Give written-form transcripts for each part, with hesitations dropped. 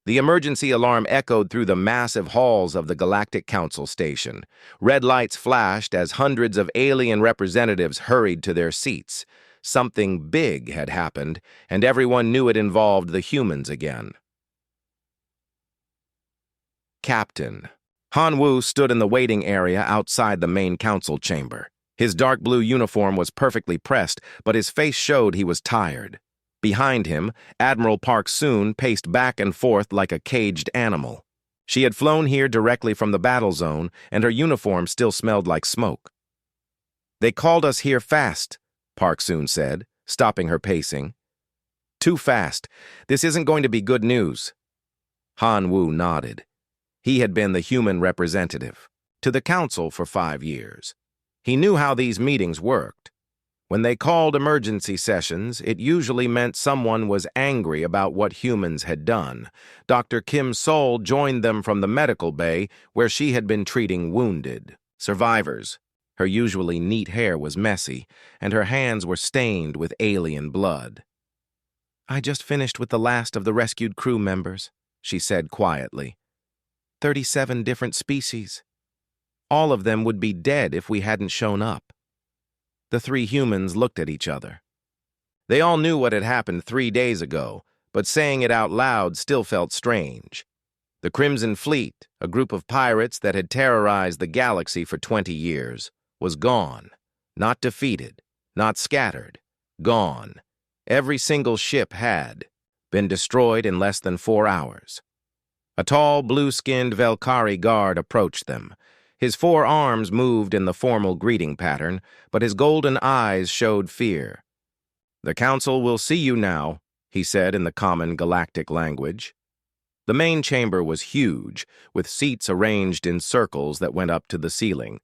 The emergency alarm echoed through the massive halls of the Galactic Council station. Red lights flashed as hundreds of alien representatives hurried to their seats. Something big had happened, and everyone knew it involved the humans again. Captain. Han Wu stood in the waiting area outside the main council chamber. His dark blue uniform was perfectly pressed, but his face showed he was tired. Behind him, Admiral Park Soon paced back and forth like a caged animal. She had flown here directly from the battle zone, and her uniform still smelled like smoke. "They called us here fast," Park Soon said, stopping her pacing. "Too fast. This isn't going to be good news." Han Wu nodded. He had been the human representative to the council for 5 years. He knew how these meetings worked. When they called emergency sessions, it usually meant someone was angry about what humans had done. Dr. Kim Sol joined them from the medical bay, where she had been treating wounded survivors. Her usually neat hair was messy, and her hands were stained with alien blood. "I just finished with the last of the rescued crew members," she said quietly. 37 different species. All of them would be dead if we hadn't shown up." The 3 humans looked at each other. They all knew what had happened 3 days ago, but saying it out loud still felt strange. The Crimson Fleet, a group of pirates that had terrorized the galaxy for 20 years, was gone. Not defeated, not scattered, gone. Every single ship had been destroyed in less than 4 hours. A tall, blue-skinned Velkari guard approached them. His 4 arms moved in the formal greeting pattern, but his golden eyes showed fear. "The Council will see you now," he said in the common galactic language. The main chamber was huge, with seats arranged in circles that went up to the ceiling.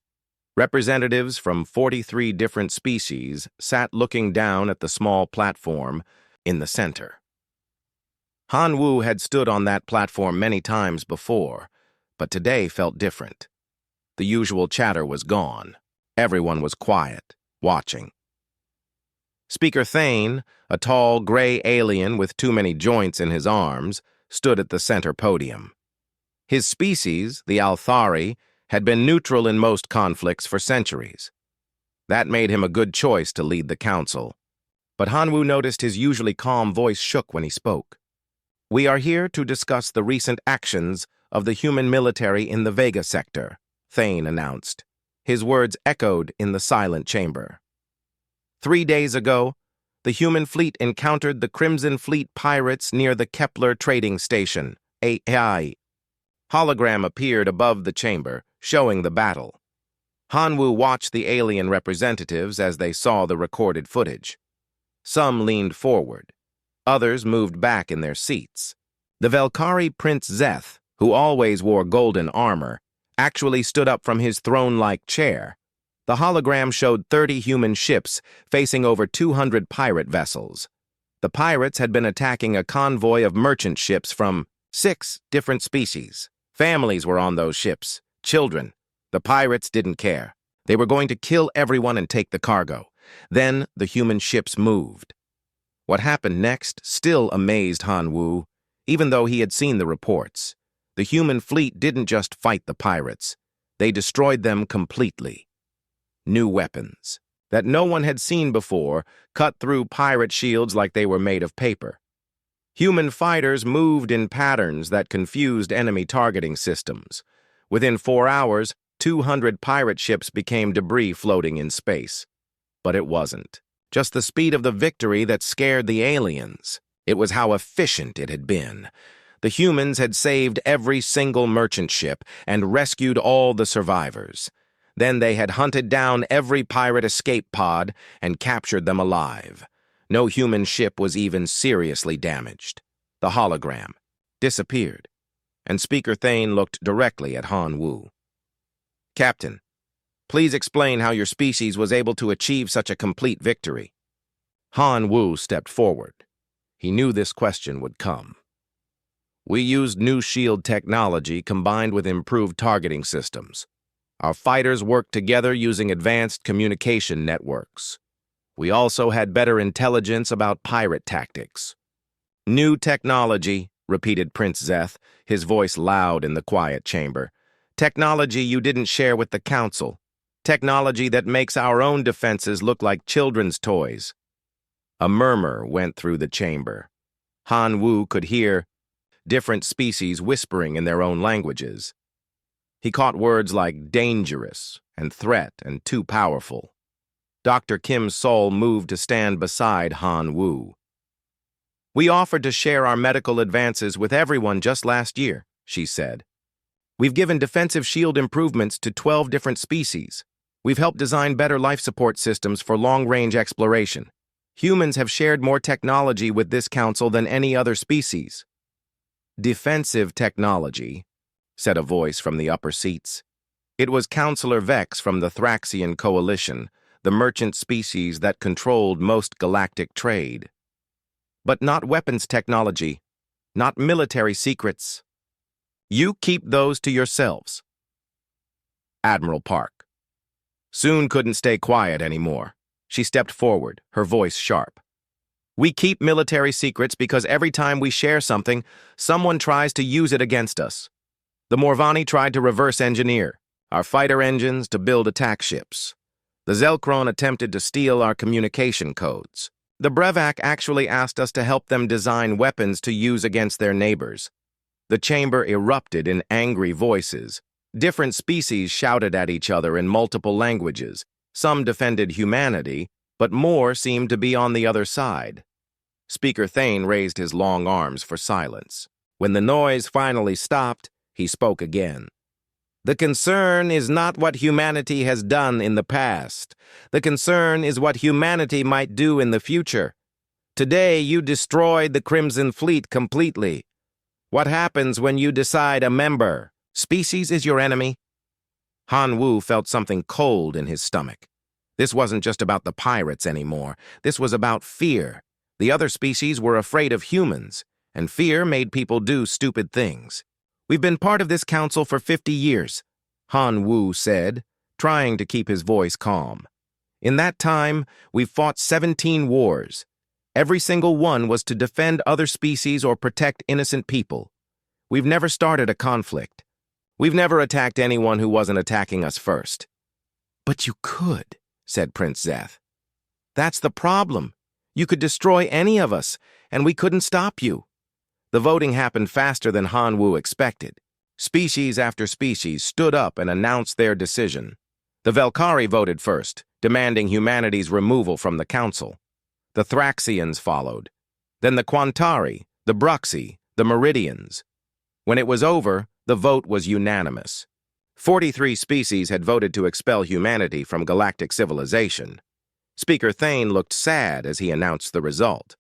Representatives from 43 different species sat looking down at the small platform in the center. Han Wu had stood on that platform many times before, but today felt different. The usual chatter was gone. Everyone was quiet, watching. Speaker Thane, a tall, gray alien with too many joints in his arms, stood at the center podium. His species, the Althari, had been neutral in most conflicts for centuries. That made him a good choice to lead the council. But Han Wu noticed his usually calm voice shook when he spoke. "We are here to discuss the recent actions of the human military in the Vega sector," Thane announced. His words echoed in the silent chamber. 3 days ago, the human fleet encountered the Crimson Fleet pirates near the Kepler trading station, AI. Hologram appeared above the chamber, showing the battle. Han Wu watched the alien representatives as they saw the recorded footage. Some leaned forward. Others moved back in their seats. The Velkari Prince Zeth, who always wore golden armor, actually stood up from his throne-like chair. The hologram showed 30 human ships facing over 200 pirate vessels. The pirates had been attacking a convoy of merchant ships from 6 different species. Families were on those ships, children. The pirates didn't care. They were going to kill everyone and take the cargo. Then the human ships moved. What happened next still amazed Han Wu, even though he had seen the reports. The human fleet didn't just fight the pirates. They destroyed them completely. New weapons that no one had seen before cut through pirate shields like they were made of paper. Human fighters moved in patterns that confused enemy targeting systems. Within 4 hours, 200 pirate ships became debris floating in space. But it wasn't just the speed of the victory that scared the aliens. It was how efficient it had been. The humans had saved every single merchant ship and rescued all the survivors. Then they had hunted down every pirate escape pod and captured them alive. No human ship was even seriously damaged. The hologram disappeared, and Speaker Thane looked directly at Han Wu. "Captain, please explain how your species was able to achieve such a complete victory." Han Wu stepped forward. He knew this question would come. "We used new shield technology combined with improved targeting systems. Our fighters worked together using advanced communication networks. We also had better intelligence about pirate tactics. New technology repeated Prince Zeth, his voice loud in the quiet chamber. Technology you didn't share with the Council. Technology that makes our own defenses look like children's toys. A murmur went through the chamber. Han Wu could hear different species whispering in their own languages. He caught words like dangerous and threat and too powerful. Dr. Kim's soul moved to stand beside Han Wu. "We offered to share our medical advances with everyone just last year," she said. "We've given defensive shield improvements to 12 different species. We've helped design better life support systems for long-range exploration. Humans have shared more technology with this council than any other species." "Defensive technology," said a voice from the upper seats. It was Counselor Vex from the Thraxian Coalition, the merchant species that controlled most galactic trade. "But not weapons technology, not military secrets. You keep those to yourselves." Admiral Park soon couldn't stay quiet anymore. She stepped forward, her voice sharp. "We keep military secrets because every time we share something, someone tries to use it against us. The Morvani tried to reverse engineer our fighter engines to build attack ships. The Zelkron attempted to steal our communication codes. The Brevak actually asked us to help them design weapons to use against their neighbors." The chamber erupted in angry voices. Different species shouted at each other in multiple languages. Some defended humanity, but more seemed to be on the other side. Speaker Thane raised his long arms for silence. When the noise finally stopped, he spoke again. "The concern is not what humanity has done in the past. The concern is what humanity might do in the future. Today, you destroyed the Crimson Fleet completely. What happens when you decide a member species is your enemy?" Han Wu felt something cold in his stomach. This wasn't just about the pirates anymore. This was about fear. The other species were afraid of humans, and fear made people do stupid things. "We've been part of this council for 50 years, Han Wu said, trying to keep his voice calm. "In that time, we've fought 17 wars. Every single one was to defend other species or protect innocent people. We've never started a conflict. We've never attacked anyone who wasn't attacking us first." "But you could," said Prince Zeth. "That's the problem. You could destroy any of us, and we couldn't stop you." The voting happened faster than Han Wu expected. Species after species stood up and announced their decision. The Velkari voted first, demanding humanity's removal from the council. The Thraxians followed. Then the Quantari, the Bruxi, the Meridians. When it was over, the vote was unanimous. 43 species had voted to expel humanity from galactic civilization. Speaker Thane looked sad as he announced the result.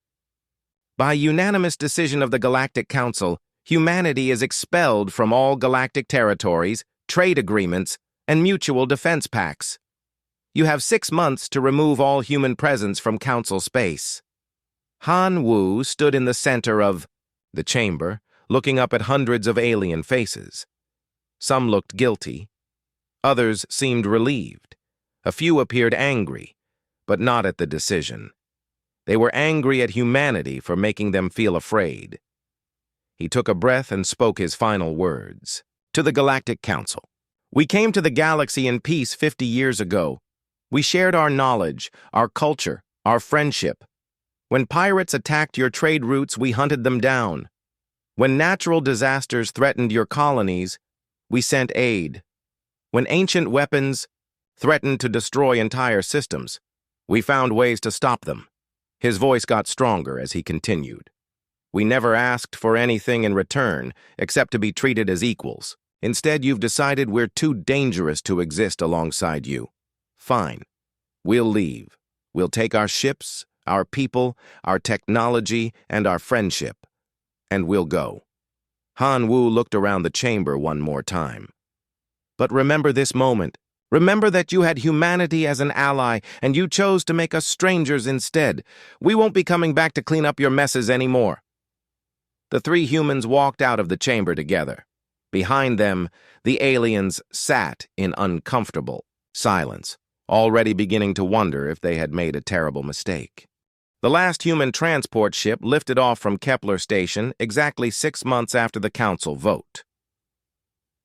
"By unanimous decision of the Galactic Council, humanity is expelled from all galactic territories, trade agreements, and mutual defense pacts. You have 6 months to remove all human presence from Council space." Han Wu stood in the center of the chamber, looking up at hundreds of alien faces. Some looked guilty. Others seemed relieved. A few appeared angry, but not at the decision. They were angry at humanity for making them feel afraid. He took a breath and spoke his final words. "To the Galactic Council. We came to the galaxy in peace 50 years ago. We shared our knowledge, our culture, our friendship. When pirates attacked your trade routes, we hunted them down. When natural disasters threatened your colonies, we sent aid. When ancient weapons threatened to destroy entire systems, we found ways to stop them." His voice got stronger as he continued. "We never asked for anything in return, except to be treated as equals. Instead, you've decided we're too dangerous to exist alongside you. Fine. We'll leave. We'll take our ships, our people, our technology, and our friendship. And we'll go." Han Wu looked around the chamber one more time. "But remember this moment. Remember that you had humanity as an ally, and you chose to make us strangers instead. We won't be coming back to clean up your messes anymore." The 3 humans walked out of the chamber together. Behind them, the aliens sat in uncomfortable silence, already beginning to wonder if they had made a terrible mistake. The last human transport ship lifted off from Kepler Station exactly 6 months after the Council vote.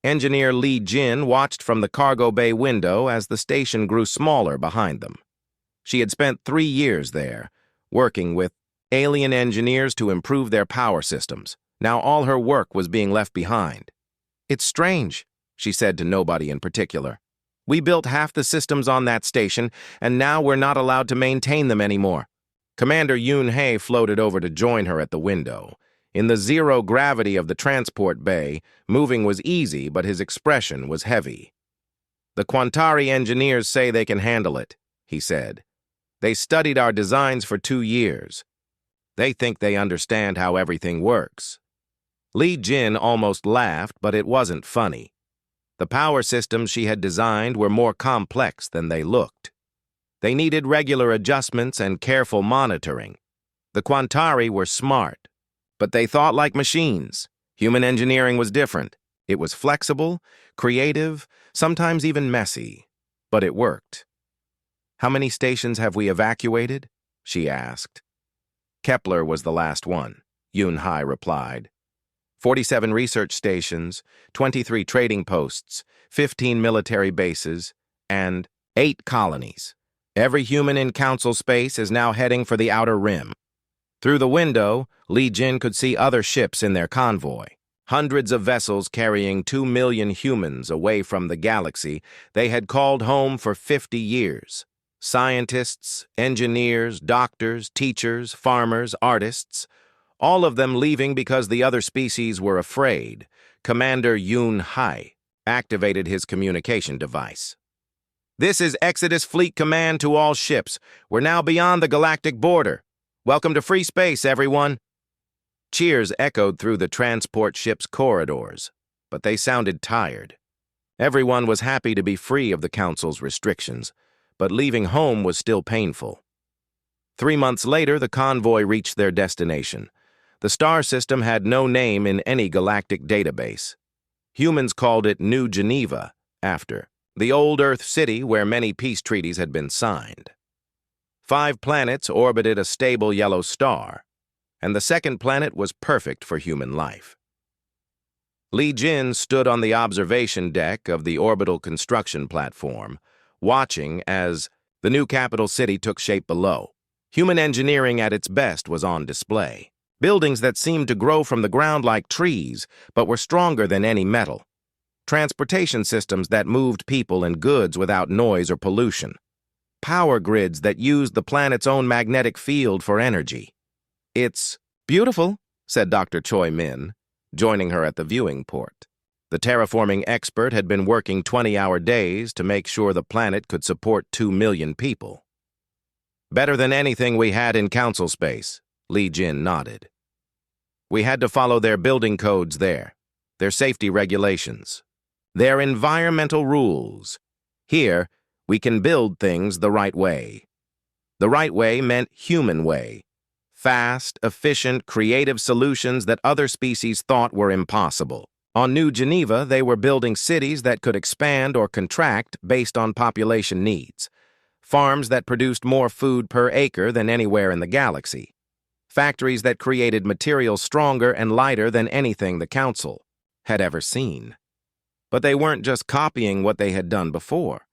Engineer Li Jin watched from the cargo bay window as the station grew smaller behind them. She had spent 3 years there, working with alien engineers to improve their power systems. Now all her work was being left behind. "It's strange," she said to nobody in particular. "We built half the systems on that station, and now we're not allowed to maintain them anymore." Commander Yoon Hae floated over to join her at the window. In the zero gravity of the transport bay, moving was easy, but his expression was heavy. "The Quantari engineers say they can handle it," he said. "They studied our designs for 2 years. They think they understand how everything works." Li Jin almost laughed, but it wasn't funny. The power systems she had designed were more complex than they looked. They needed regular adjustments and careful monitoring. The Quantari were smart, but they thought like machines. Human engineering was different. It was flexible, creative, sometimes even messy, but it worked. "How many stations have we evacuated?" she asked. "Kepler was the last one," Yoon Hae replied. 47 research stations, 23 trading posts, 15 military bases, and 8 colonies. Every human in Council space is now heading for the Outer Rim. Through the window, Li Jin could see other ships in their convoy. Hundreds of vessels carrying 2 million humans away from the galaxy they had called home for 50 years. Scientists, engineers, doctors, teachers, farmers, artists, all of them leaving because the other species were afraid. Commander Yoon Hae activated his communication device. "This is Exodus Fleet Command to all ships. We're now beyond the galactic border. Welcome to free space, everyone." Cheers echoed through the transport ship's corridors, but they sounded tired. Everyone was happy to be free of the Council's restrictions, but leaving home was still painful. 3 months later, the convoy reached their destination. The star system had no name in any galactic database. Humans called it New Geneva, after the old Earth city where many peace treaties had been signed. 5 planets orbited a stable yellow star, and the second planet was perfect for human life. Li Jin stood on the observation deck of the orbital construction platform, watching as the new capital city took shape below. Human engineering at its best was on display. Buildings that seemed to grow from the ground like trees, but were stronger than any metal. Transportation systems that moved people and goods without noise or pollution. Power grids that used the planet's own magnetic field for energy. "It's beautiful," said Dr. Choi Min, joining her at the viewing port. The terraforming expert had been working 20-hour days to make sure the planet could support 2 million people. "Better than anything we had in Council space," Li Jin nodded. "We had to follow their building codes there, their safety regulations, their environmental rules. Here, we can build things the right way." The right way meant human way. Fast, efficient, creative solutions that other species thought were impossible. On New Geneva, they were building cities that could expand or contract based on population needs. Farms that produced more food per acre than anywhere in the galaxy. Factories that created materials stronger and lighter than anything the Council had ever seen. But they weren't just copying what they had done before.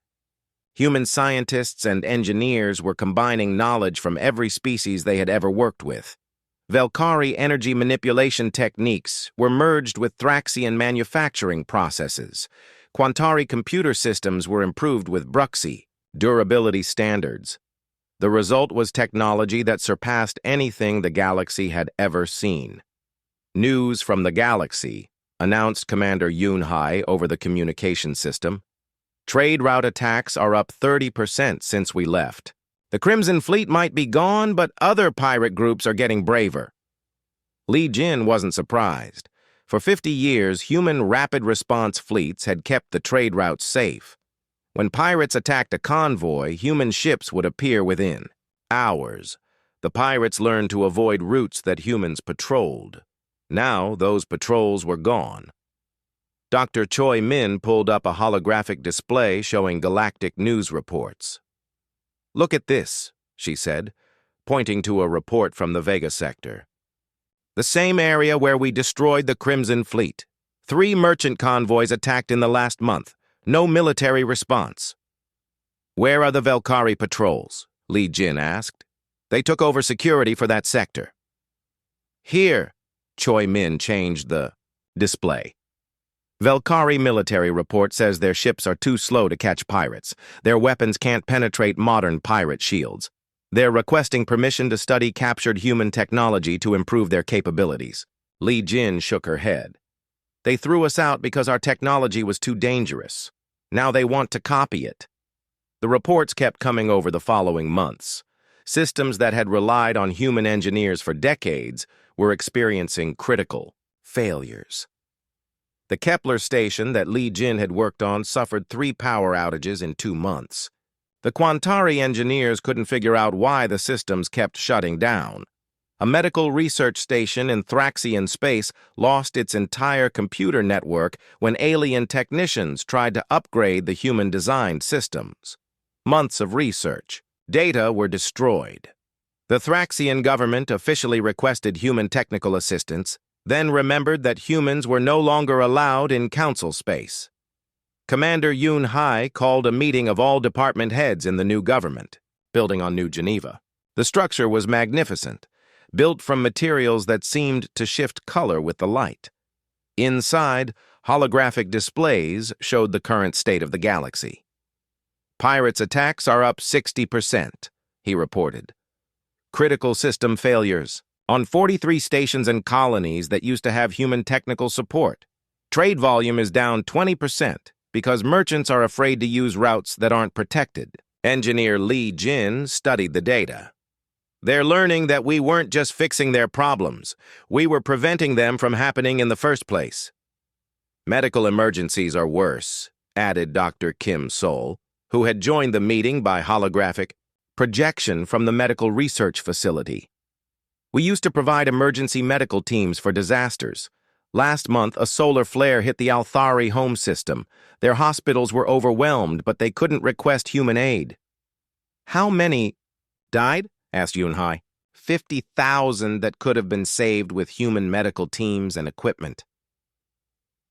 Human scientists and engineers were combining knowledge from every species they had ever worked with. Velkari energy manipulation techniques were merged with Thraxian manufacturing processes. Quantari computer systems were improved with Bruxy durability standards. The result was technology that surpassed anything the galaxy had ever seen. "News from the galaxy," announced Commander Yoon Hae over the communication system. "Trade route attacks are up 30% since we left. The Crimson Fleet might be gone, but other pirate groups are getting braver." Li Jin wasn't surprised. For 50 years, human rapid response fleets had kept the trade routes safe. When pirates attacked a convoy, human ships would appear within hours. The pirates learned to avoid routes that humans patrolled. Now, those patrols were gone. Dr. Choi Min pulled up a holographic display showing galactic news reports. "Look at this," she said. pointing to a report from the Vega sector. "The same area where we destroyed the Crimson Fleet. 3 merchant convoys attacked in the last month. No military response." "Where are the Velkari patrols?" Li Jin asked. "They took over security for that sector." "Here," Choi Min changed the display. "Velkari military report says their ships are too slow to catch pirates. Their weapons can't penetrate modern pirate shields. They're requesting permission to study captured human technology to improve their capabilities." Li Jin shook her head. "They threw us out because our technology was too dangerous. Now they want to copy it." The reports kept coming over the following months. Systems that had relied on human engineers for decades were experiencing critical failures. The Kepler station that Li Jin had worked on suffered 3 power outages in 2 months. The Quantari engineers couldn't figure out why the systems kept shutting down. A medical research station in Thraxian space lost its entire computer network when alien technicians tried to upgrade the human-designed systems. Months of research. Data were destroyed. The Thraxian government officially requested human technical assistance, then remembered that humans were no longer allowed in council space. Commander Yun Hai called a meeting of all department heads in the new government, building on New Geneva. The structure was magnificent, built from materials that seemed to shift color with the light. Inside, holographic displays showed the current state of the galaxy. "Pirates' attacks are up 60%, he reported. "Critical system failures on 43 stations and colonies that used to have human technical support. Trade volume is down 20% because merchants are afraid to use routes that aren't protected." Engineer Li Jin studied the data. "They're learning that we weren't just fixing their problems. We were preventing them from happening in the first place." "Medical emergencies are worse," added Dr. Kim Sol, who had joined the meeting by holographic projection from the medical research facility. "We used to provide emergency medical teams for disasters. Last month, a solar flare hit the Althari home system. Their hospitals were overwhelmed, but they couldn't request human aid." "How many died?" asked Yunhai. 50,000 that could have been saved with human medical teams and equipment."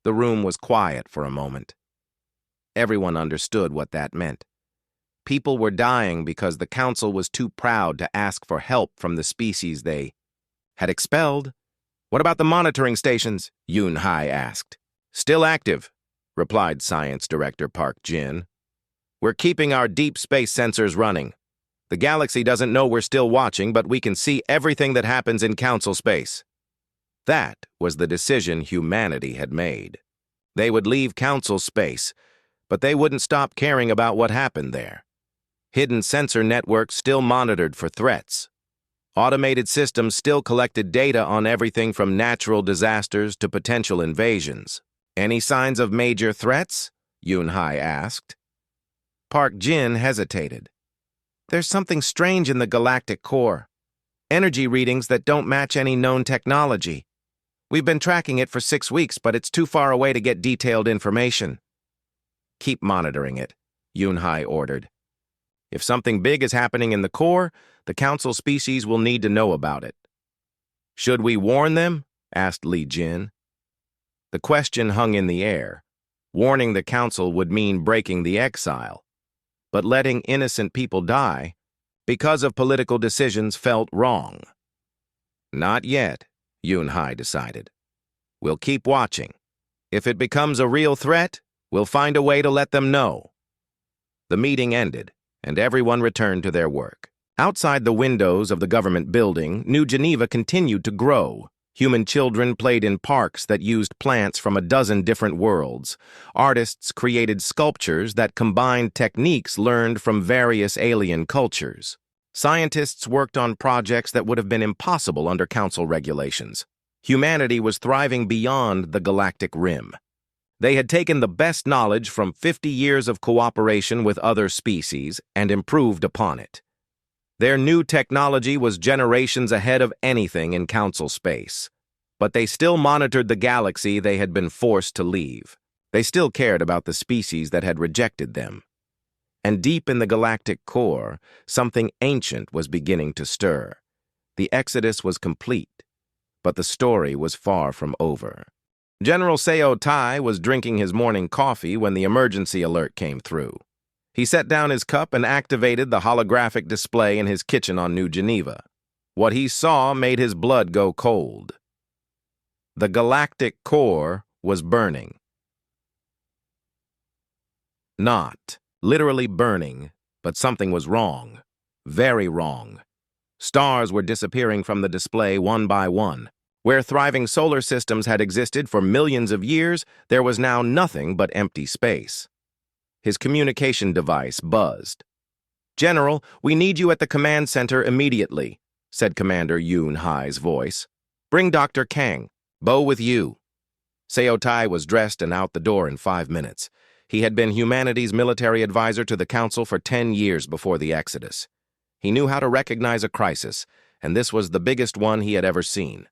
The room was quiet for a moment. Everyone understood what that meant. People were dying because the council was too proud to ask for help from the species they had expelled. "What about the monitoring stations?" Yun Hai asked. "Still active," replied Science Director Park Jin. "We're keeping our deep space sensors running. The galaxy doesn't know we're still watching, but we can see everything that happens in council space." That was the decision humanity had made. They would leave council space, but they wouldn't stop caring about what happened there. Hidden sensor networks still monitored for threats. Automated systems still collected data on everything from natural disasters to potential invasions. "Any signs of major threats?" Yun Hai asked. Park Jin hesitated. "There's something strange in the galactic core. Energy readings that don't match any known technology. We've been tracking it for 6 weeks, but it's too far away to get detailed information." "Keep monitoring it," Yun Hai ordered. "If something big is happening in the core, the council species will need to know about it." "Should we warn them?" asked Li Jin. The question hung in the air. Warning the council would mean breaking the exile, but letting innocent people die because of political decisions felt wrong. "Not yet," Yun Hai decided. "We'll keep watching. If it becomes a real threat, we'll find a way to let them know." The meeting ended, and everyone returned to their work. Outside the windows of the government building, New Geneva continued to grow. Human children played in parks that used plants from a dozen different worlds. Artists created sculptures that combined techniques learned from various alien cultures. Scientists worked on projects that would have been impossible under council regulations. Humanity was thriving beyond the galactic rim. They had taken the best knowledge from 50 years of cooperation with other species and improved upon it. Their new technology was generations ahead of anything in council space. But they still monitored the galaxy they had been forced to leave. They still cared about the species that had rejected them. And deep in the galactic core, something ancient was beginning to stir. The exodus was complete, but the story was far from over. General Seo Tai was drinking his morning coffee when the emergency alert came through. He set down his cup and activated the holographic display in his kitchen on New Geneva. What he saw made his blood go cold. The galactic core was burning. Not literally burning, but something was wrong. Very wrong. Stars were disappearing from the display one by one. Where thriving solar systems had existed for millions of years, there was now nothing but empty space. His communication device buzzed. "General, we need you at the command center immediately," said Commander Yoon Hai's voice. "Bring Dr. Kang. Bo with you." Seo Tai was dressed and out the door in 5 minutes. He had been humanities military advisor to the Council for 10 years before the Exodus. He knew how to recognize a crisis, and this was the biggest one he had ever seen.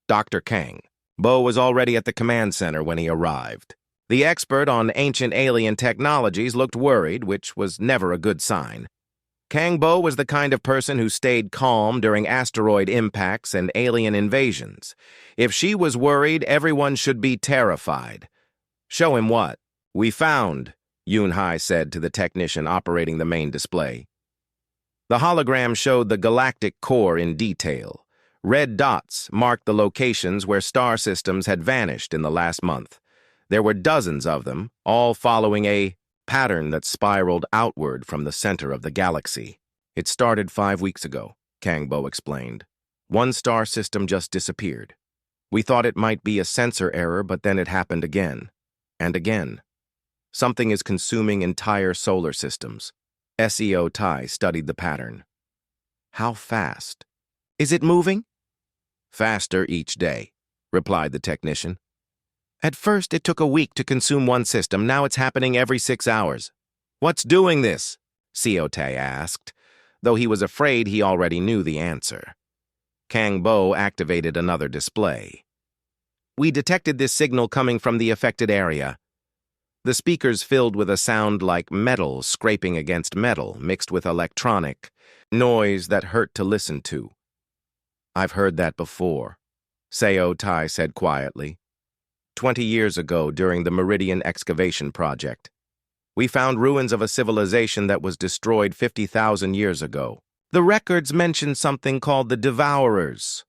Dr. Kang. Bo was already at the command center when he arrived. The expert on ancient alien technologies looked worried, which was never a good sign. Kang Bo was the kind of person who stayed calm during asteroid impacts and alien invasions. If she was worried, everyone should be terrified. "Show him what we found," Yoon Hai said to the technician operating the main display. The hologram showed the galactic core in detail. Red dots marked the locations where star systems had vanished in the last month. There were dozens of them, all following a pattern that spiraled outward from the center of the galaxy. "It started 5 weeks ago," Kang Bo explained. "One star system just disappeared. We thought it might be a sensor error, but then it happened again. And again. Something is consuming entire solar systems." Seo Tai studied the pattern. "How fast? Is it moving?" "Faster each day," replied the technician. "At first, it took a week to consume one system. Now it's happening every 6 hours. What's doing this?" Seo Tai asked, though he was afraid he already knew the answer. Kang Bo activated another display. "We detected this signal coming from the affected area." The speakers filled with a sound like metal scraping against metal, mixed with electronic noise that hurt to listen to. "I've heard that before," Seo Tai said quietly. 20 years ago, during the Meridian excavation project, we found ruins of a civilization that was destroyed 50,000 years ago. The records mention something called the Devourers.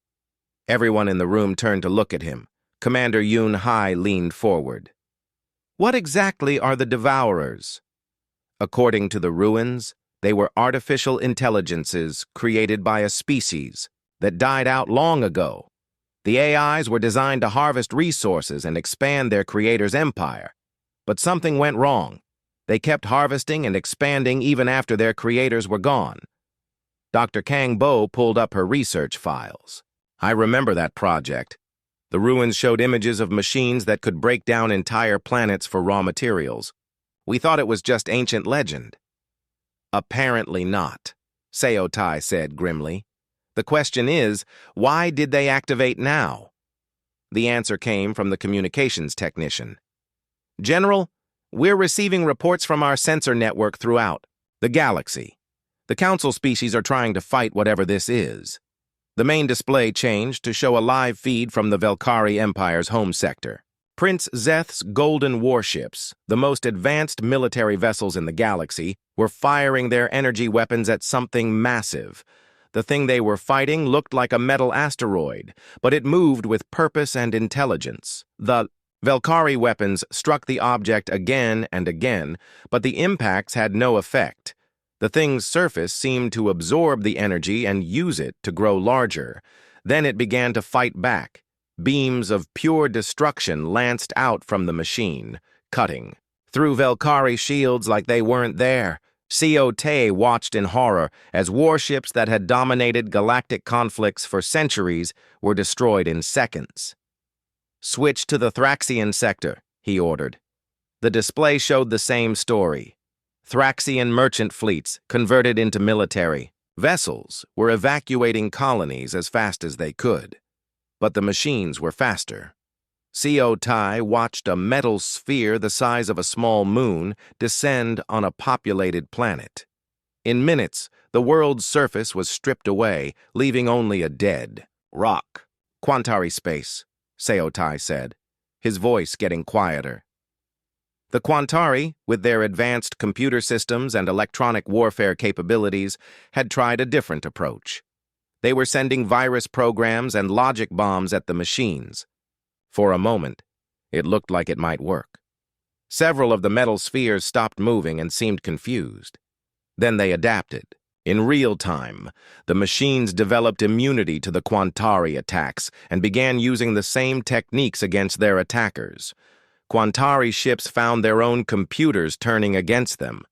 Everyone in the room turned to look at him. Commander Yoon Hai leaned forward. "What exactly are the Devourers?" "According to the ruins, they were artificial intelligences created by a species that died out long ago. The AIs were designed to harvest resources and expand their creator's empire. But something went wrong. They kept harvesting and expanding even after their creators were gone." Dr. Kang Bo pulled up her research files. "I remember that project. The ruins showed images of machines that could break down entire planets for raw materials. We thought it was just ancient legend." "Apparently not," Seo Tai said grimly. "The question is, why did they activate now?" The answer came from the communications technician. "General, we're receiving reports from our sensor network throughout the galaxy. The Council species are trying to fight whatever this is." The main display changed to show a live feed from the Velkari Empire's home sector. Prince Zeth's golden warships, the most advanced military vessels in the galaxy, were firing their energy weapons at something massive. The thing they were fighting looked like a metal asteroid, but it moved with purpose and intelligence. The Velkari weapons struck the object again and again, but the impacts had no effect. The thing's surface seemed to absorb the energy and use it to grow larger. Then it began to fight back. Beams of pure destruction lanced out from the machine, cutting through Velkari shields like they weren't there. Seo Tai watched in horror as warships that had dominated galactic conflicts for centuries were destroyed in seconds. "Switch to the Thraxian sector," he ordered. The display showed the same story. Thraxian merchant fleets, converted into military vessels, were evacuating colonies as fast as they could. But the machines were faster. Co Tai watched a metal sphere the size of a small moon descend on a populated planet. In minutes, the world's surface was stripped away, leaving only a dead rock. Quantari space, Co Tai said, his voice getting quieter. The Quantari, with their advanced computer systems and electronic warfare capabilities, had tried a different approach. They were sending virus programs and logic bombs at the machines. For a moment, it looked like it might work. Several of the metal spheres stopped moving and seemed confused. Then they adapted. In real time, the machines developed immunity to the Quantari attacks and began using the same techniques against their attackers. Quantari ships found their own computers turning against them.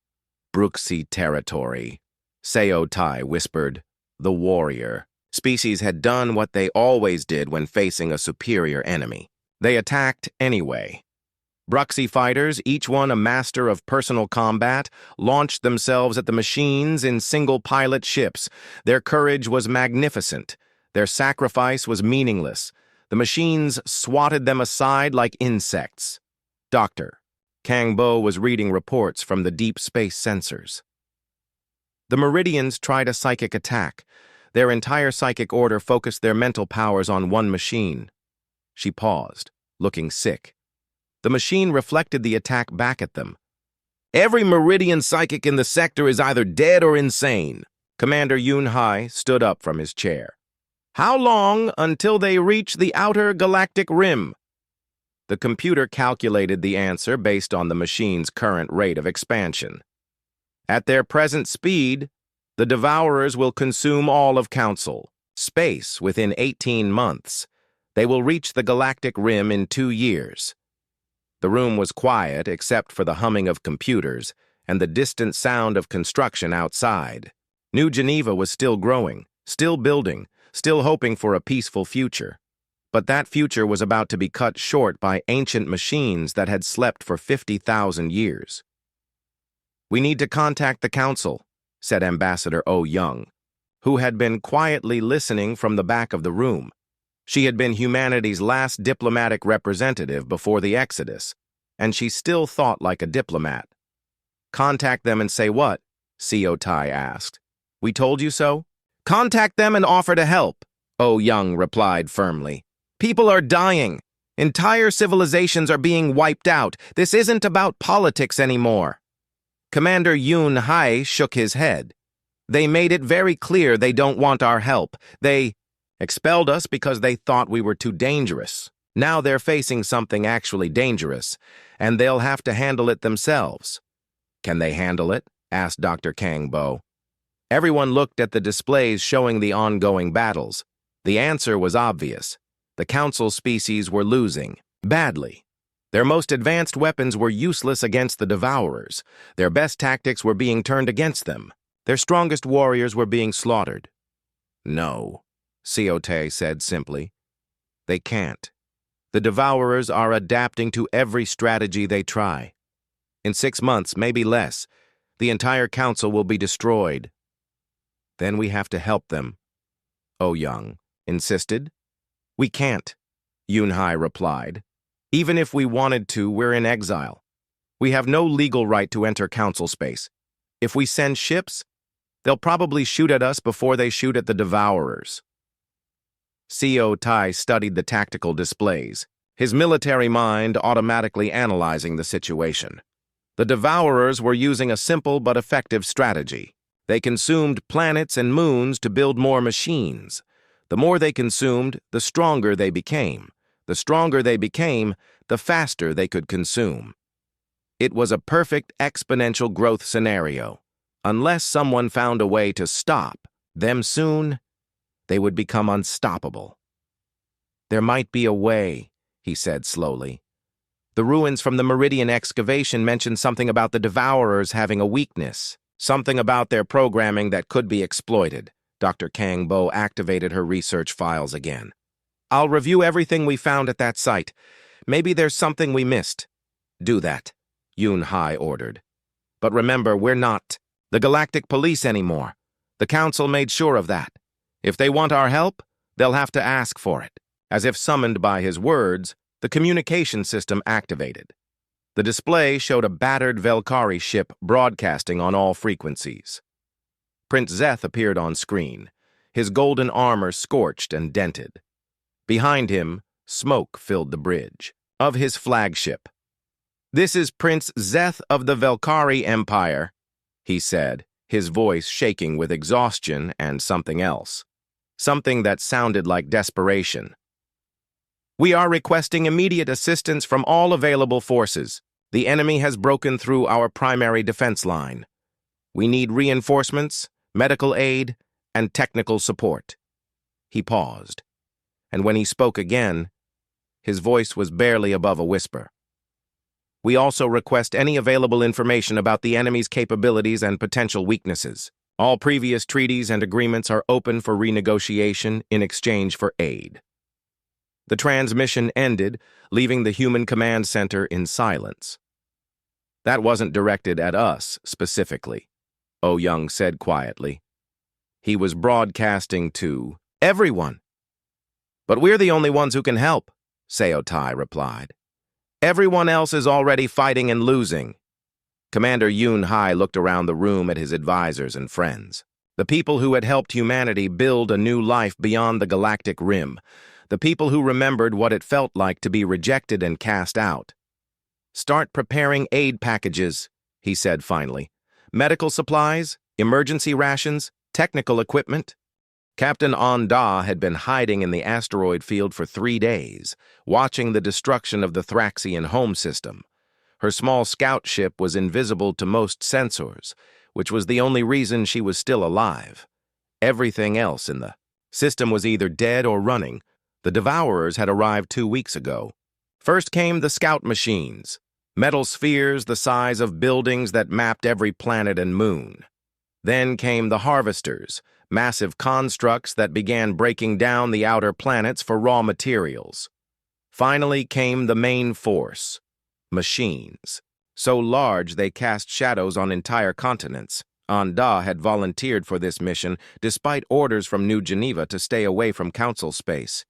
Bruxy territory, Co Tai whispered. The warrior. Species had done what they always did when facing a superior enemy. They attacked anyway. Bruxy fighters, each one a master of personal combat, launched themselves at the machines in single-pilot ships. Their courage was magnificent. Their sacrifice was meaningless. The machines swatted them aside like insects. Dr. Kang Bo was reading reports from the deep space sensors. The Meridians tried a psychic attack. Their entire psychic order focused their mental powers on one machine. She paused, looking sick. The machine reflected the attack back at them. Every Meridian psychic in the sector is either dead or insane. Commander Yun Hai stood up from his chair. How long until they reach the outer galactic rim? The computer calculated the answer based on the machine's current rate of expansion. At their present speed, the Devourers will consume all of Council space within 18 months. They will reach the galactic rim in 2 years. The room was quiet except for the humming of computers and the distant sound of construction outside. New Geneva was still growing, still building, still hoping for a peaceful future. But that future was about to be cut short by ancient machines that had slept for 50,000 years. We need to contact the Council, said Ambassador Oh Young, who had been quietly listening from the back of the room. She had been humanity's last diplomatic representative before the Exodus, and she still thought like a diplomat. Contact them and say what? Co Tai asked. We told you so? Contact them and offer to help, Oh Young replied firmly. People are dying. Entire civilizations are being wiped out. This isn't about politics anymore. Commander Yun Hai shook his head. They made it very clear they don't want our help. They expelled us because they thought we were too dangerous. Now they're facing something actually dangerous, and they'll have to handle it themselves. Can they handle it? Asked Dr. Kang Bo. Everyone looked at the displays showing the ongoing battles. The answer was obvious. The Council species were losing, badly. Their most advanced weapons were useless against the Devourers. Their best tactics were being turned against them. Their strongest warriors were being slaughtered. No, Co Tai said simply. They can't. The Devourers are adapting to every strategy they try. In 6 months, maybe less, the entire Council will be destroyed. Then we have to help them, Oh Young insisted. We can't, Yun Hai replied. Even if we wanted to, we're in exile. We have no legal right to enter Council space. If we send ships, they'll probably shoot at us before they shoot at the Devourers. Co Tai studied the tactical displays, his military mind automatically analyzing the situation. The Devourers were using a simple but effective strategy. They consumed planets and moons to build more machines. The more they consumed, the stronger they became. The stronger they became, the faster they could consume. It was a perfect exponential growth scenario. Unless someone found a way to stop them soon, they would become unstoppable. There might be a way, he said slowly. The ruins from the Meridian excavation mentioned something about the Devourers having a weakness, something about their programming that could be exploited. Dr. Kang Bo activated her research files again. I'll review everything we found at that site. Maybe there's something we missed. Do that, Yun Hai ordered. But remember, we're not the Galactic Police anymore. The Council made sure of that. If they want our help, they'll have to ask for it. As if summoned by his words, The communication system activated. The display showed a battered Velkari ship broadcasting on all frequencies. Prince Zeth appeared on screen, his golden armor scorched and dented. Behind him, smoke filled the bridge of his flagship. "This is Prince Zeth of the Velkari Empire," he said, his voice shaking with exhaustion and something else. Something that sounded like desperation. "We are requesting immediate assistance from all available forces. The enemy has broken through our primary defense line. We need reinforcements, medical aid, and technical support." He paused, and when he spoke again, his voice was barely above a whisper. "We also request any available information about the enemy's capabilities and potential weaknesses. All previous treaties and agreements are open for renegotiation in exchange for aid." The transmission ended, leaving the human command center in silence. "That wasn't directed at us, specifically," Oh Young said quietly. "He was broadcasting to everyone." "But we're the only ones who can help," Seotai replied. "Everyone else is already fighting and losing." Commander Yun Hai looked around the room at his advisors and friends. The people who had helped humanity build a new life beyond the galactic rim. The people who remembered what it felt like to be rejected and cast out. "Start preparing aid packages," he said finally. "Medical supplies, emergency rations, technical equipment." Captain Onda had been hiding in the asteroid field for 3 days, watching the destruction of the Thraxian home system. Her small scout ship was invisible to most sensors, which was the only reason she was still alive. Everything else in the system was either dead or running. The Devourers had arrived 2 weeks ago. First came the scout machines, metal spheres the size of buildings that mapped every planet and moon. Then came the Harvesters, massive constructs that began breaking down the outer planets for raw materials. Finally came the main force, machines, so large they cast shadows on entire continents. Onda had volunteered for this mission despite orders from New Geneva to stay away from Council space.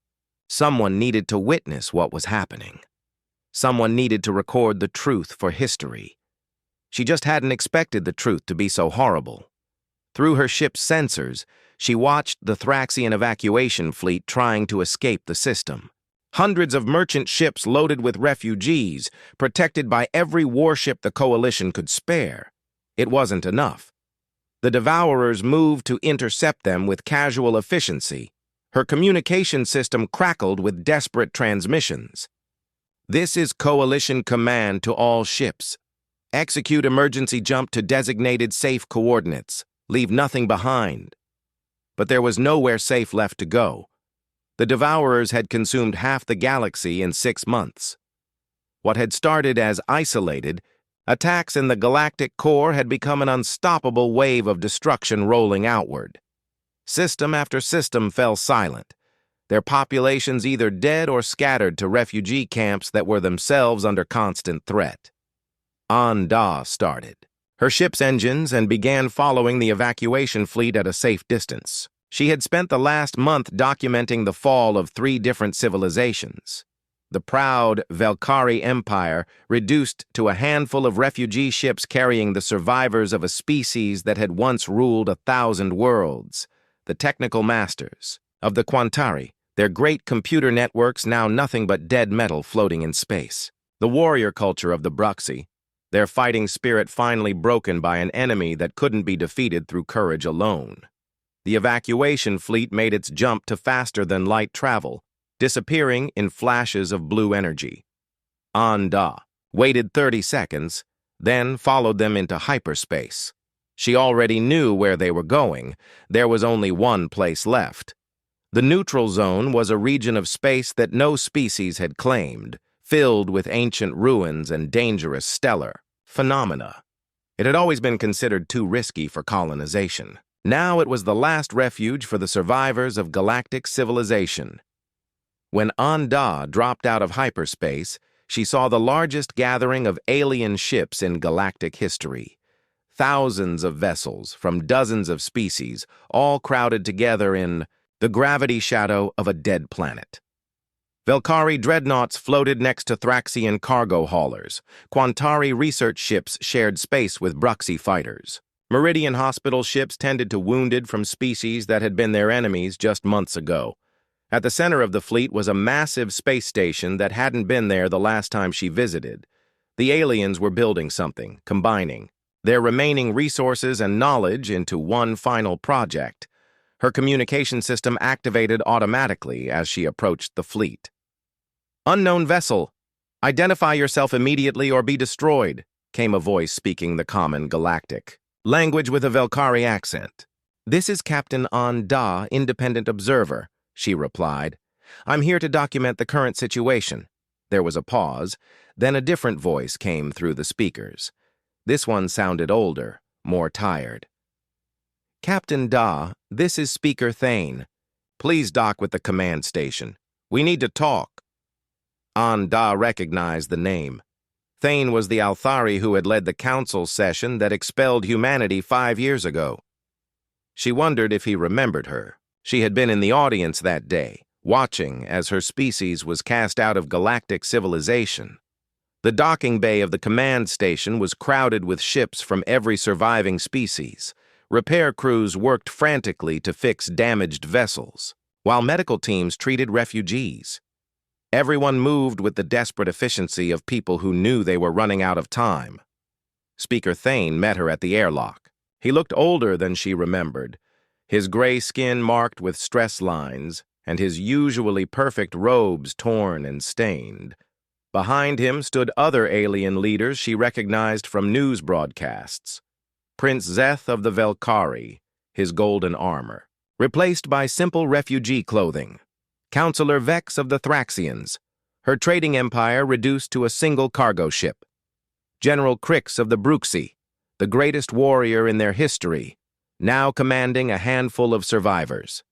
Someone needed to witness what was happening. Someone needed to record the truth for history. She just hadn't expected the truth to be so horrible. Through her ship's sensors, she watched the Thraxian evacuation fleet trying to escape the system. Hundreds of merchant ships loaded with refugees, protected by every warship the Coalition could spare. It wasn't enough. The Devourers moved to intercept them with casual efficiency. Her communication system crackled with desperate transmissions. "This is Coalition command to all ships. Execute emergency jump to designated safe coordinates. Leave nothing behind." But there was nowhere safe left to go. The Devourers had consumed half the galaxy in 6 months. What had started as isolated attacks in the galactic core had become an unstoppable wave of destruction rolling outward. System after system fell silent, their populations either dead or scattered to refugee camps that were themselves under constant threat. Onda started her ship's engines and began following the evacuation fleet at a safe distance. She had spent the last month documenting the fall of 3 different civilizations. The proud Velkari Empire, reduced to a handful of refugee ships carrying the survivors of a species that had once ruled 1,000 worlds. The technical masters of the Quantari, their great computer networks now nothing but dead metal floating in space. The warrior culture of the Bruxy, their fighting spirit finally broken by an enemy that couldn't be defeated through courage alone. The evacuation fleet made its jump to faster-than-light travel, disappearing in flashes of blue energy. Onda waited 30 seconds, then followed them into hyperspace. She already knew where they were going. There was only one place left. The neutral zone was a region of space that no species had claimed, filled with ancient ruins and dangerous stellar phenomena. It had always been considered too risky for colonization. Now it was the last refuge for the survivors of galactic civilization. When Onda dropped out of hyperspace, she saw the largest gathering of alien ships in galactic history. Thousands of vessels from dozens of species, all crowded together in the gravity shadow of a dead planet. Velkari dreadnoughts floated next to Thraxian cargo haulers. Quantari research ships shared space with Bruxy fighters. Meridian hospital ships tended to wounded from species that had been their enemies just months ago. At the center of the fleet was a massive space station that hadn't been there the last time she visited. The aliens were building something, combining their remaining resources and knowledge into one final project. Her communication system activated automatically as she approached the fleet. "Unknown vessel, identify yourself immediately or be destroyed," came a voice speaking the common galactic language with a Velkari accent. "This is Captain Da, independent observer," she replied. "I'm here to document the current situation." There was a pause, then a different voice came through the speakers. This one sounded older, more tired. "Captain Da, this is Speaker Thane. Please dock with the command station. We need to talk." Da recognized the name. Thane was the Althari who had led the council session that expelled humanity 5 years ago. She wondered if he remembered her. She had been in the audience that day, watching as her species was cast out of galactic civilization. The docking bay of the command station was crowded with ships from every surviving species. Repair crews worked frantically to fix damaged vessels, while medical teams treated refugees. Everyone moved with the desperate efficiency of people who knew they were running out of time. Speaker Thane met her at the airlock. He looked older than she remembered, his gray skin marked with stress lines, and his usually perfect robes torn and stained. Behind him stood other alien leaders she recognized from news broadcasts. Prince Zeth of the Velkari, his golden armor, replaced by simple refugee clothing. Counselor Vex of the Thraxians, her trading empire reduced to a single cargo ship. General Crix of the Bruxy, the greatest warrior in their history, now commanding a handful of survivors.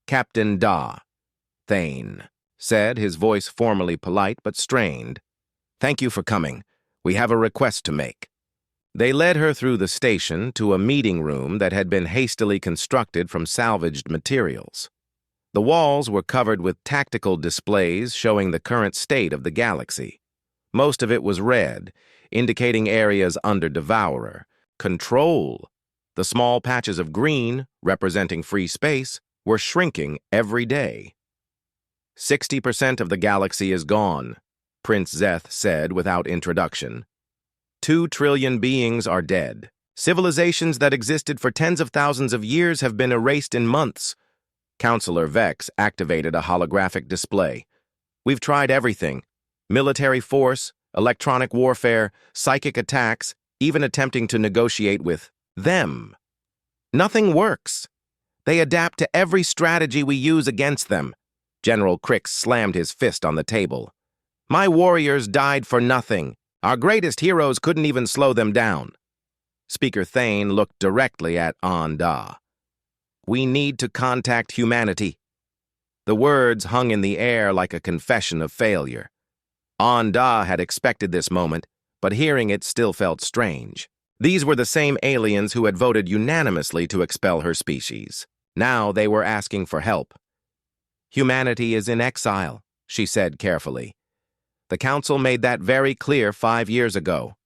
"Captain Da," Thane said, his voice formally polite but strained. "Thank you for coming. We have a request to make." They led her through the station to a meeting room that had been hastily constructed from salvaged materials. The walls were covered with tactical displays showing the current state of the galaxy. Most of it was red, indicating areas under Devourer. Control. The small patches of green, representing free space, were shrinking every day. 60% of the galaxy is gone, Prince Zeth said without introduction. 2 trillion beings are dead. Civilizations that existed for tens of thousands of years have been erased in months. Counselor Vex activated a holographic display. "We've tried everything. Military force, electronic warfare, psychic attacks, even attempting to negotiate with them. Nothing works. They adapt to every strategy we use against them." General Crix slammed his fist on the table. "My warriors died for nothing. Our greatest heroes couldn't even slow them down." Speaker Thane looked directly at Da. "We need to contact humanity." The words hung in the air like a confession of failure. Da had expected this moment, but hearing it still felt strange. These were the same aliens who had voted unanimously to expel her species. Now they were asking for help. "Humanity is in exile," she said carefully. "The Council made that very clear 5 years ago."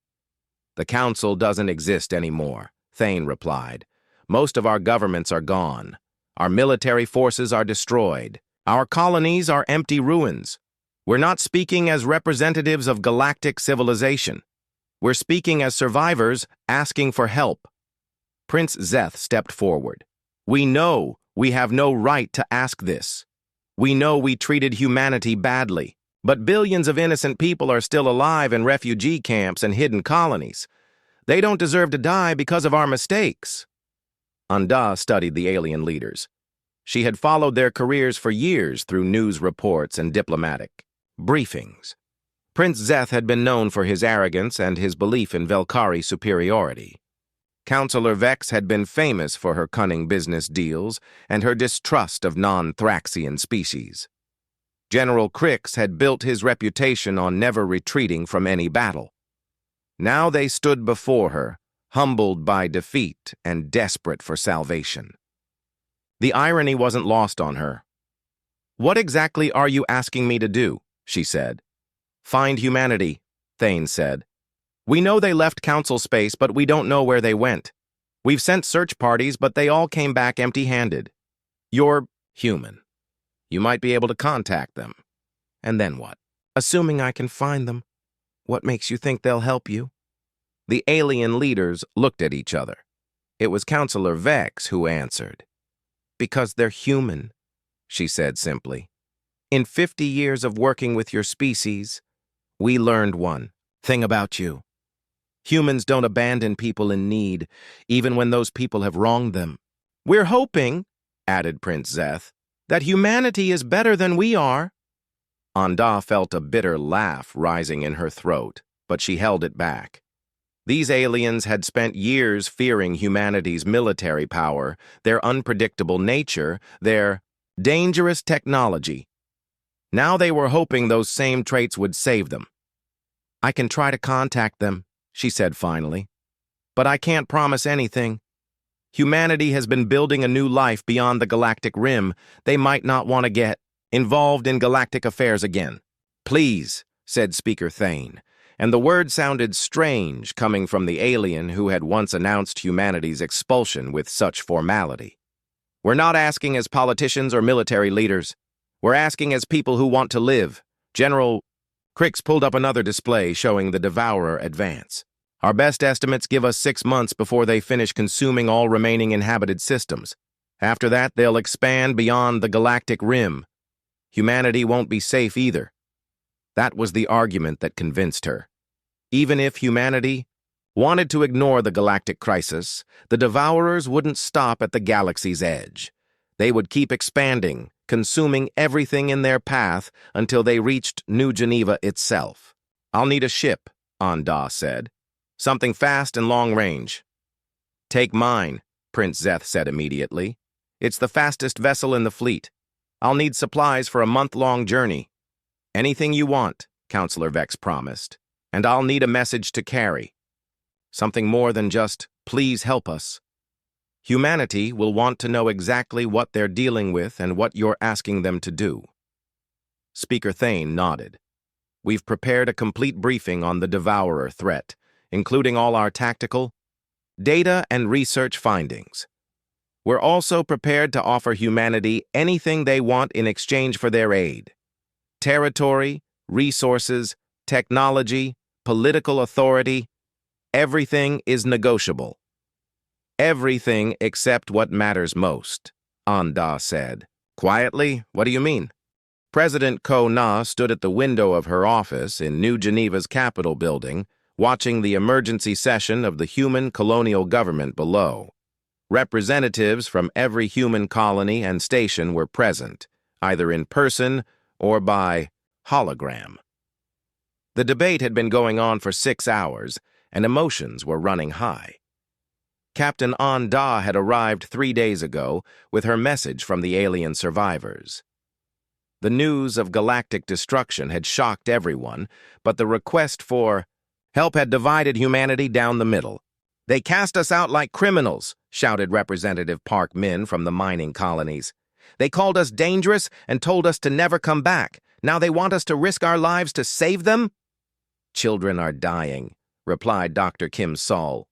"The Council doesn't exist anymore," Thane replied. "Most of our governments are gone. Our military forces are destroyed. Our colonies are empty ruins. We're not speaking as representatives of galactic civilization. We're speaking as survivors asking for help." Prince Zeth stepped forward. "We know we have no right to ask this. We know we treated humanity badly, but billions of innocent people are still alive in refugee camps and hidden colonies. They don't deserve to die because of our mistakes." Da studied the alien leaders. She had followed their careers for years through news reports and diplomatic briefings. Prince Zeth had been known for his arrogance and his belief in Velkari superiority. Counselor Vex had been famous for her cunning business deals and her distrust of non-Thraxian species. General Crix had built his reputation on never retreating from any battle. Now they stood before her, humbled by defeat and desperate for salvation. The irony wasn't lost on her. What exactly are you asking me to do? She said. Find humanity, Thane said. We know they left council space, but we don't know where they went. We've sent search parties, but they all came back empty-handed. You're human. You might be able to contact them. And then what? Assuming I can find them, what makes you think they'll help you? The alien leaders looked at each other. It was Counselor Vex who answered. Because they're human, she said simply. In 50 years of working with your species, we learned one thing about you. Humans don't abandon people in need, even when those people have wronged them. We're hoping, added Prince Zeth, that humanity is better than we are. Anda felt a bitter laugh rising in her throat, but she held it back. These aliens had spent years fearing humanity's military power, their unpredictable nature, their dangerous technology. Now they were hoping those same traits would save them. I can try to contact them, she said finally, but I can't promise anything. Humanity has been building a new life beyond the galactic rim. They might not want to get involved in galactic affairs again. Please, said Speaker Thane, and the word sounded strange coming from the alien who had once announced humanity's expulsion with such formality. We're not asking as politicians or military leaders. We're asking as people who want to live. General Crix pulled up another display showing the Devourer advance. Our best estimates give us 6 months before they finish consuming all remaining inhabited systems. After that, they'll expand beyond the galactic rim. Humanity won't be safe either. That was the argument that convinced her. Even if humanity wanted to ignore the galactic crisis, the Devourers wouldn't stop at the galaxy's edge. They would keep expanding, consuming everything in their path until they reached New Geneva itself. I'll need a ship, Anda said. Something fast and long range. Take mine, Prince Zeth said immediately. It's the fastest vessel in the fleet. I'll need supplies for a month-long journey. Anything you want, Counselor Vex promised, and I'll need a message to carry. Something more than just, please help us. Humanity will want to know exactly what they're dealing with and what you're asking them to do. Speaker Thane nodded. We've prepared a complete briefing on the Devourer threat, including all our tactical, data, and research findings. We're also prepared to offer humanity anything they want in exchange for their aid. Territory, resources, technology, political authority, everything is negotiable. Everything except what matters most, Anda said. Quietly, what do you mean? President Ko-Na stood at the window of her office in New Geneva's Capitol building, watching the emergency session of the human colonial government below. Representatives from every human colony and station were present, either in person or by hologram. The debate had been going on for 6 hours, and emotions were running high. Captain Anda had arrived 3 days ago with her message from the alien survivors. The news of galactic destruction had shocked everyone, but the request for help had divided humanity down the middle. They cast us out like criminals, shouted Representative Park Min from the mining colonies. They called us dangerous and told us to never come back. Now they want us to risk our lives to save them? Children are dying, replied Dr. Kim Sol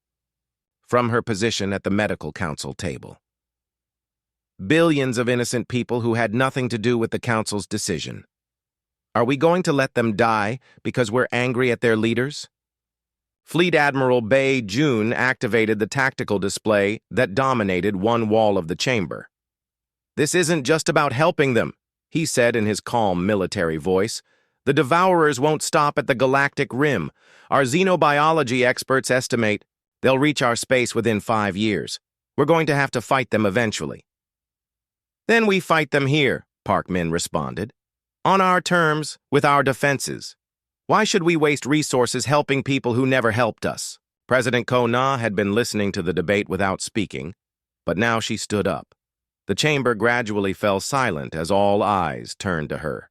from her position at the medical council table. Billions of innocent people who had nothing to do with the council's decision. Are we going to let them die because we're angry at their leaders? Fleet Admiral Bei Jun activated the tactical display that dominated one wall of the chamber. This isn't just about helping them, he said in his calm military voice. The Devourers won't stop at the galactic rim. Our xenobiology experts estimate they'll reach our space within 5 years. We're going to have to fight them eventually. Then we fight them here, Park Min responded. On our terms, with our defenses. Why should we waste resources helping people who never helped us? President Ko-Na had been listening to the debate without speaking, but now she stood up. The chamber gradually fell silent as all eyes turned to her.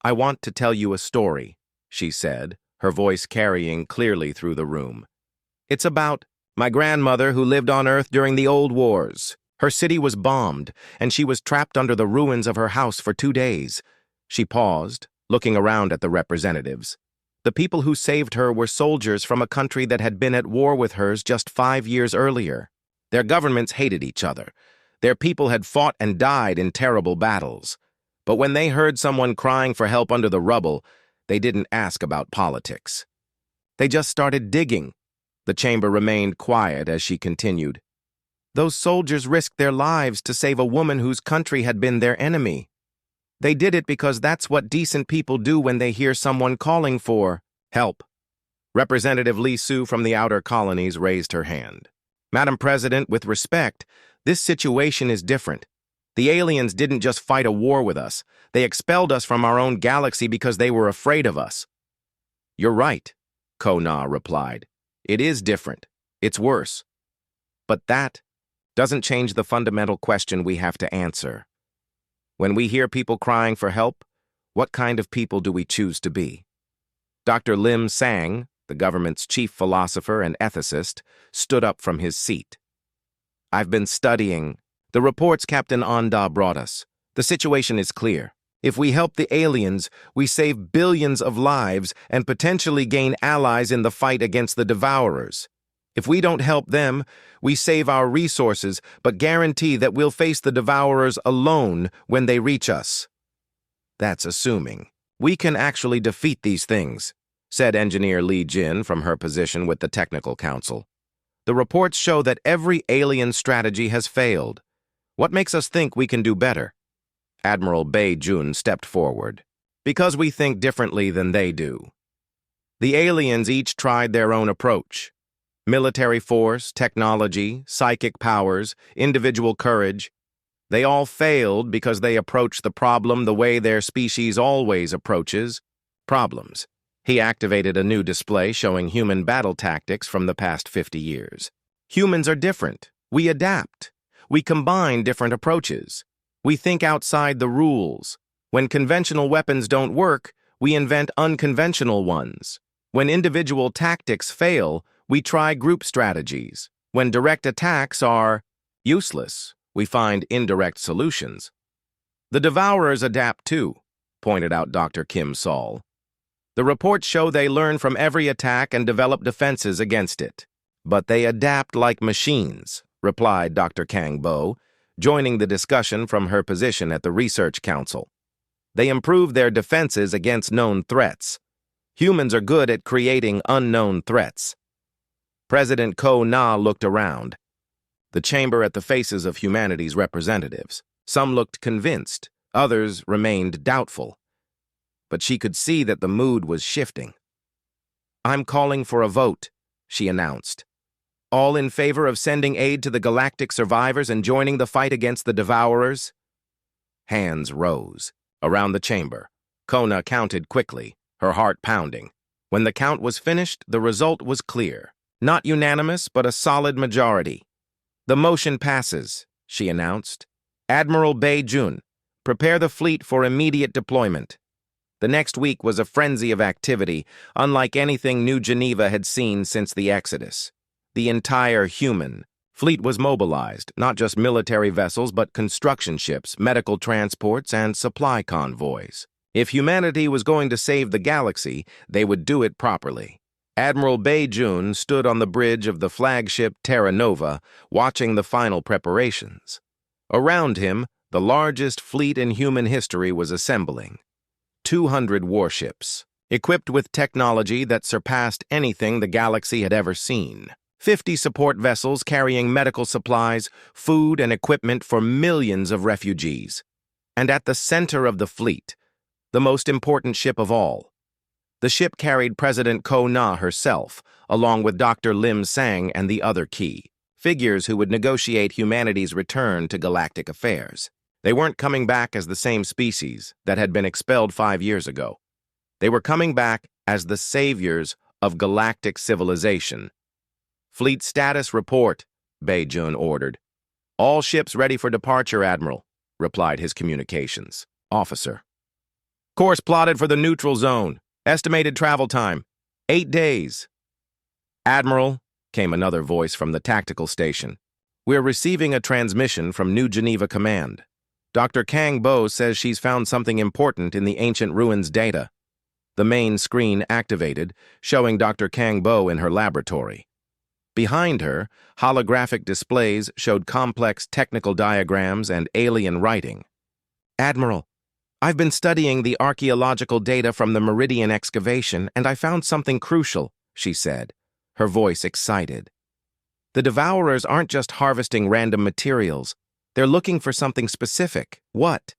I want to tell you a story, she said, her voice carrying clearly through the room. It's about my grandmother who lived on Earth during the old wars. Her city was bombed, and she was trapped under the ruins of her house for 2 days. She paused, looking around at the representatives. The people who saved her were soldiers from a country that had been at war with hers just 5 years earlier. Their governments hated each other. Their people had fought and died in terrible battles. But when they heard someone crying for help under the rubble, they didn't ask about politics. They just started digging. The chamber remained quiet as she continued. Those soldiers risked their lives to save a woman whose country had been their enemy. They did it because that's what decent people do when they hear someone calling for help. Representative Lee Sue from the outer colonies raised her hand. Madam President, with respect, this situation is different. The aliens didn't just fight a war with us. They expelled us from our own galaxy because they were afraid of us. You're right, Ko-Na replied. It is different. It's worse. But that doesn't change the fundamental question we have to answer. When we hear people crying for help, what kind of people do we choose to be? Dr. Lim Sang, the government's chief philosopher and ethicist, stood up from his seat. I've been studying the reports Captain Onda brought us. The situation is clear. If we help the aliens, we save billions of lives and potentially gain allies in the fight against the Devourers. If we don't help them, we save our resources, but guarantee that we'll face the Devourers alone when they reach us. That's assuming. We can actually defeat these things, said Engineer Li Jin from her position with the Technical Council. The reports show that every alien strategy has failed. What makes us think we can do better? Admiral Bei Jun stepped forward. Because we think differently than they do. The aliens each tried their own approach. Military force, technology, psychic powers, individual courage. They all failed because they approached the problem the way their species always approaches problems. He activated a new display showing human battle tactics from the past 50 years. Humans are different. We adapt. We combine different approaches. We think outside the rules. When conventional weapons don't work, we invent unconventional ones. When individual tactics fail, we try group strategies. When direct attacks are useless, we find indirect solutions. The Devourers adapt too, pointed out Dr. Kim Sol. The reports show they learn from every attack and develop defenses against it. But they adapt like machines, replied Dr. Kang Bo, joining the discussion from her position at the Research Council. They improve their defenses against known threats. Humans are good at creating unknown threats. President Ko-Na looked around. The chamber at the faces of humanity's representatives. Some looked convinced, others remained doubtful. But she could see that the mood was shifting. I'm calling for a vote, she announced. All in favor of sending aid to the galactic survivors and joining the fight against the Devourers? Hands rose. Around the chamber, Kona counted quickly, her heart pounding. When the count was finished, the result was clear. Not unanimous, but a solid majority. The motion passes, she announced. Admiral Bei Jun, prepare the fleet for immediate deployment. The next week was a frenzy of activity, unlike anything New Geneva had seen since the Exodus. The entire human fleet was mobilized, not just military vessels, but construction ships, medical transports, and supply convoys. If humanity was going to save the galaxy, they would do it properly. Admiral Bei Jun stood on the bridge of the flagship Terra Nova, watching the final preparations. Around him, the largest fleet in human history was assembling. 200 warships, equipped with technology that surpassed anything the galaxy had ever seen. 50 support vessels carrying medical supplies, food, and equipment for millions of refugees. And at the center of the fleet, the most important ship of all. The ship carried President Ko-Na herself, along with Dr. Lim Sang and the other key figures who would negotiate humanity's return to galactic affairs. They weren't coming back as the same species that had been expelled 5 years ago. They were coming back as the saviors of galactic civilization. Fleet status report, Bei Jun ordered. All ships ready for departure, Admiral, replied his communications officer. Course plotted for the neutral zone. Estimated travel time, 8 days. Admiral, came another voice from the tactical station. We're receiving a transmission from New Geneva Command. Dr. Kang Bo says she's found something important in the ancient ruins data. The main screen activated, showing Dr. Kang Bo in her laboratory. Behind her, holographic displays showed complex technical diagrams and alien writing. Admiral, I've been studying the archaeological data from the Meridian excavation, and I found something crucial, she said, her voice excited. The Devourers aren't just harvesting random materials. They're looking for something specific. What?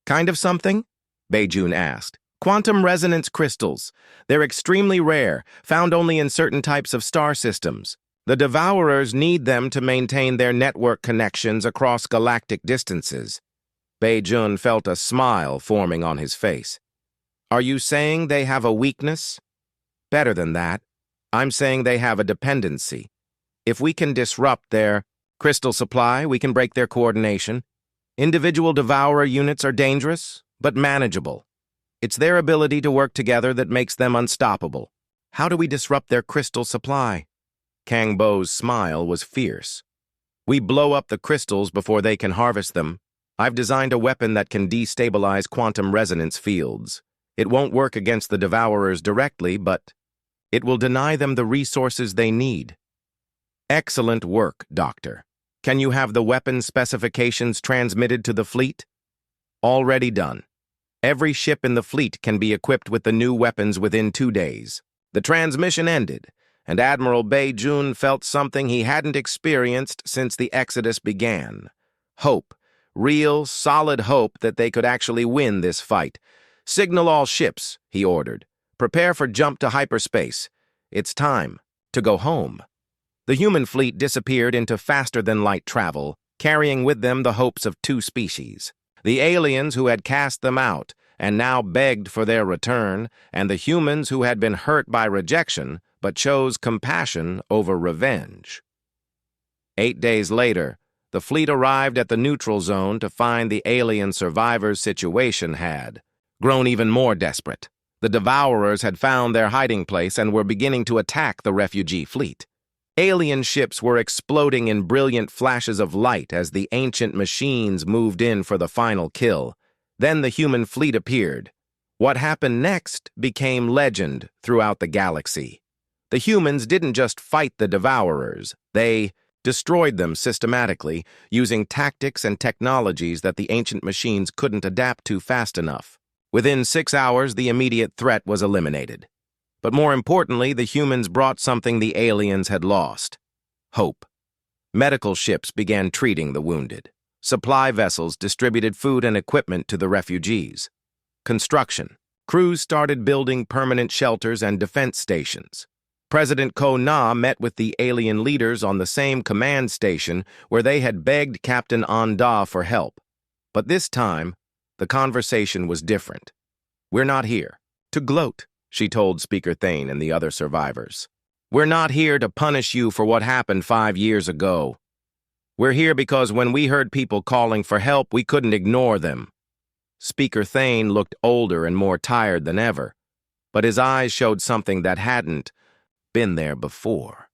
Kind of something? Beijun asked. Quantum resonance crystals. They're extremely rare, found only in certain types of star systems. The Devourers need them to maintain their network connections across galactic distances. Beijun felt a smile forming on his face. Are you saying they have a weakness? Better than that. I'm saying they have a dependency. If we can disrupt their crystal supply, we can break their coordination. Individual Devourer units are dangerous, but manageable. It's their ability to work together that makes them unstoppable. How do we disrupt their crystal supply? Kang Bo's smile was fierce. We blow up the crystals before they can harvest them. I've designed a weapon that can destabilize quantum resonance fields. It won't work against the Devourers directly, but it will deny them the resources they need. Excellent work, Doctor. Can you have the weapon specifications transmitted to the fleet? Already done. Every ship in the fleet can be equipped with the new weapons within 2 days. The transmission ended, and Admiral Beijun felt something he hadn't experienced since the Exodus began. Hope. Real, solid hope that they could actually win this fight. Signal all ships, he ordered. Prepare for jump to hyperspace. It's time to go home. The human fleet disappeared into faster-than-light travel, carrying with them the hopes of 2 species. The aliens who had cast them out and now begged for their return, and the humans who had been hurt by rejection but chose compassion over revenge. 8 days later, the fleet arrived at the neutral zone to find the alien survivors' situation had grown even more desperate. The Devourers had found their hiding place and were beginning to attack the refugee fleet. Alien ships were exploding in brilliant flashes of light as the ancient machines moved in for the final kill. Then the human fleet appeared. What happened next became legend throughout the galaxy. The humans didn't just fight the Devourers. They destroyed them systematically, using tactics and technologies that the ancient machines couldn't adapt to fast enough. Within 6 hours, the immediate threat was eliminated. But more importantly, the humans brought something the aliens had lost: hope. Medical ships began treating the wounded. Supply vessels distributed food and equipment to the refugees. Construction. Crews started building permanent shelters and defense stations. President Ko Na met with the alien leaders on the same command station where they had begged Captain Onda for help. But this time, the conversation was different. We're not here to gloat, she told Speaker Thane and the other survivors. We're not here to punish you for what happened 5 years ago. We're here because when we heard people calling for help, we couldn't ignore them. Speaker Thane looked older and more tired than ever, but his eyes showed something that hadn't been there before: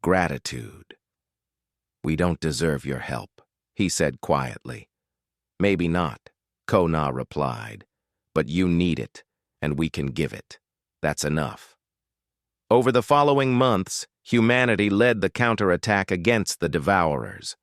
gratitude. We don't deserve your help, he said quietly. Maybe not, Ko Na replied, but you need it, and we can give it. That's enough. Over the following months, humanity led the counterattack against the Devourers.